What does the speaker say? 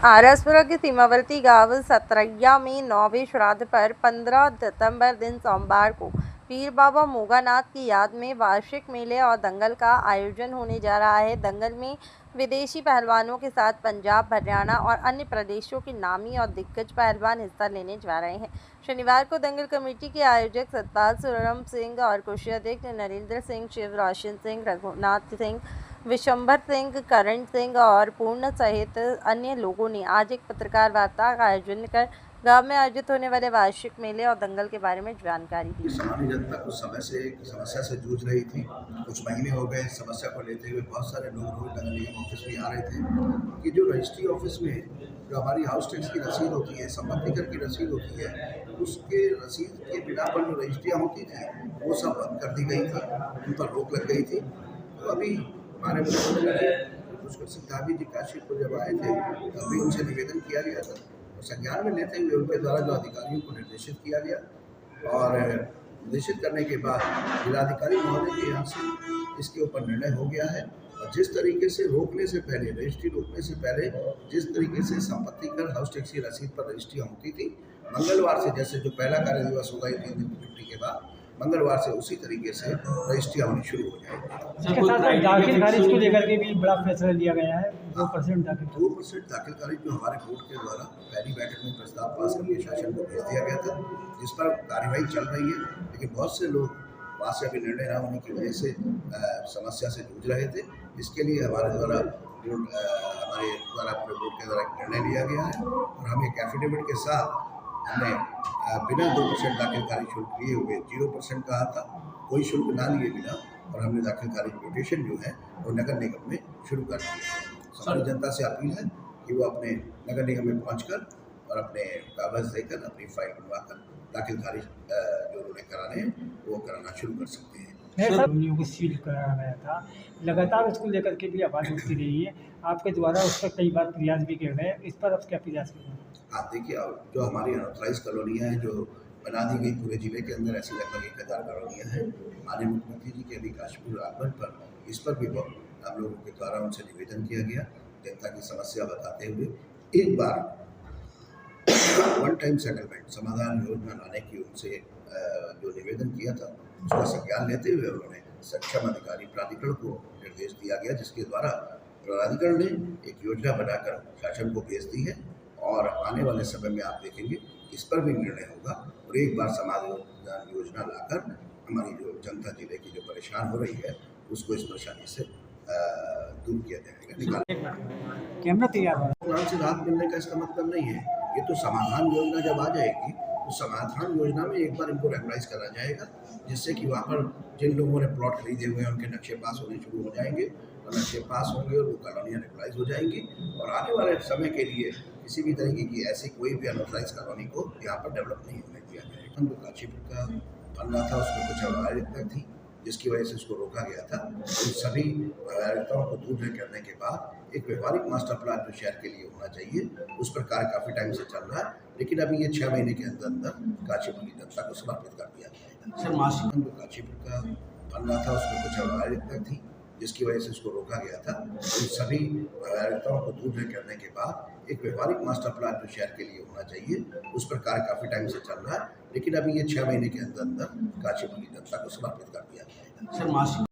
आरसपुरा के सीमावर्ती गांव सतरैया में 9वें श्राद्ध पर 15 सितंबर दिन सोमवार को पीर बाबा मोगानाथ की याद में वार्षिक मेले और दंगल का आयोजन होने जा रहा है। दंगल में विदेशी पहलवानों के साथ पंजाब, हरियाणा और अन्य प्रदेशों के नामी और दिग्गज पहलवान हिस्सा लेने जा रहे हैं। शनिवार को दंगल कमेटी के आयोजक सतपाल सुरम सिंह और कोषाध्यक्ष नरेंद्र सिंह, शिव रोशन सिंह, रघुनाथ सिंह, विशंभर सिंह, करण सिंह और पूर्ण सहित अन्य लोगों ने आज एक पत्रकार वार्ता का आयोजन कर गांव में आयोजित होने वाले वार्षिक मेले और दंगल के बारे में जानकारी दी। सामान्य जनता कुछ समय से एक समस्या से जूझ रही थी। कुछ महीने हो गए समस्या को लेते हुए बहुत सारे लोग रोज नगर निगम ऑफिस में आ रहे थे कि जो रजिस्ट्री ऑफिस में जो हमारी हाउस टैक्स की रसीद होती है, संपत्ति कर की रसीद होती है, उसके रसीद के बिना पर जो रजिस्ट्रियाँ होती थी वो सब बंद कर दी गई थी, उन पर रोक लग गई थी। तो अभी हमारे पुष्कर सिंह धामी जी काशीपुर जब आए थे तभी उनसे निवेदन किया गया था और संज्ञान में लेते हुए उनके द्वारा जो अधिकारियों को निर्देशित किया गया और निर्देशित करने के बाद जिलाधिकारी महोदय के यहाँ से इसके ऊपर निर्णय हो गया है। और जिस तरीके से रोकने से पहले, रजिस्ट्री रोकने से पहले जिस तरीके से संपत्ति कर हाउस टैक्स की रसीद पर रजिस्ट्रियाँ होती थी, मंगलवार से जैसे जो पहला कार्य दिवस होगा 3 दिन की छुट्टी के बाद, मंगलवार से उसी तरीके से रजिस्ट्रियाँ होनी शुरू हो जाएगी। दाखिल खारिज को लेकर के भी बड़ा फैसला लिया गया है। 2% दाखिल खारिज जो हमारे कोर्ट के द्वारा पहली बैठक में प्रस्ताव पास करके शासन को भेज दिया गया था, जिस पर कार्यवाही चल रही है। लेकिन बहुत से लोग वहाँ से अभी निर्णय न होने की वजह से समस्या से जूझ रहे थे। इसके लिए हमारे द्वारा पूरे बोर्ड के द्वारा निर्णय लिया गया है और हम एक एफिडेविट के साथ हमने बिना 2% दाखिल खारिज शुल्क लिए हुए 0% कहा था, कोई शुल्क ना लिए बिना, और हमने दाखिल खारिज म्यूटेशन जो है वो नगर निगम में शुरू कर दिया। सारी जनता से अपील है कि वो अपने नगर निगम में पहुंचकर और अपने कागज देकर अपनी फाइल बनवाकर दाखिल खारिज जो उन्होंने कराने हैं वो कराना शुरू कर सकते हैं। को सील कराया गया था, लगातार उसको लेकर के भी आवाज़ उठती रही है। आपके द्वारा उस पर कई बार प्रयास भी किए गए, इस पर अब क्या प्रयास किए? आप देखिए, जो हमारी अनऑथराइज कॉलोनियाँ हैं जो बना दी गई पूरे जिले के अंदर, ऐसी लगभग 1000 कॉलोनियाँ हैं। माननीय मुख्यमंत्री जी के अभी काशीपुर आगमन पर इस पर भी हम लोगों के द्वारा उनसे निवेदन किया गया, जनता की समस्या बताते हुए एक बार वन टाइम सेटलमेंट समाधान योजना लाने की उनसे जो निवेदन किया था उसका संज्ञान लेते हुए उन्होंने सक्षम अधिकारी प्राधिकरण को निर्देश दिया गया, जिसके द्वारा प्राधिकरण ने एक योजना बनाकर शासन को भेज दी है और आने वाले समय में आप देखेंगे इस पर भी निर्णय होगा और एक बार समाधान योजना लाकर हमारी जो जनता जिले की जो परेशान हो रही है उसको इस परेशानी से दूर किया जाएगा। कैमरा तैयार से राहत मिलने का इसका मतलब नहीं है। ये तो समाधान योजना जब आ जाएगी तो समाधान योजना में एक बार इनको रेगुलाइज करा जाएगा, जिससे कि वहाँ पर जिन लोगों ने प्लॉट खरीदे हुए हैं उनके नक्शे पास होने शुरू हो जाएंगे और नक्शे पास होंगे और वो कॉलोनियाँ रेगुलाइज हो जाएंगी और आने वाले समय के लिए किसी भी तरीके की ऐसी कोई भी अनऑथराइज कॉलोनी को यहाँ पर डेवलप नहीं होने दिया जाएगा। हम जो काशीपुर का बन रहा था उसमें कुछ अवैधता थी जिसकी वजह से उसको रोका गया था। उन सभी अवैधताओं को दूर करने के बाद एक व्यवहारिक मास्टर प्लान जो शहर के लिए होना चाहिए उस पर कार्य काफ़ी टाइम से चल रहा है, लेकिन अभी ये 6 महीने के अंदर अंदर काशीपुर की जनता को समर्पित कर दिया जाएगा। सर मास्टर जो काशीपुर का बन रहा था उसमें कुछ अवैधता थी जिसकी वजह से उसको रोका गया था। उन सभी अवैधताओं को दूर करने के बाद एक व्यवहारिक मास्टर प्लान जो शहर के लिए होना चाहिए उस पर कार्य काफ़ी टाइम से चल रहा है, लेकिन अभी ये 6 महीने के अंदर अंदर काशीपुर की जनता को समर्पित कर दिया जाएगा। सर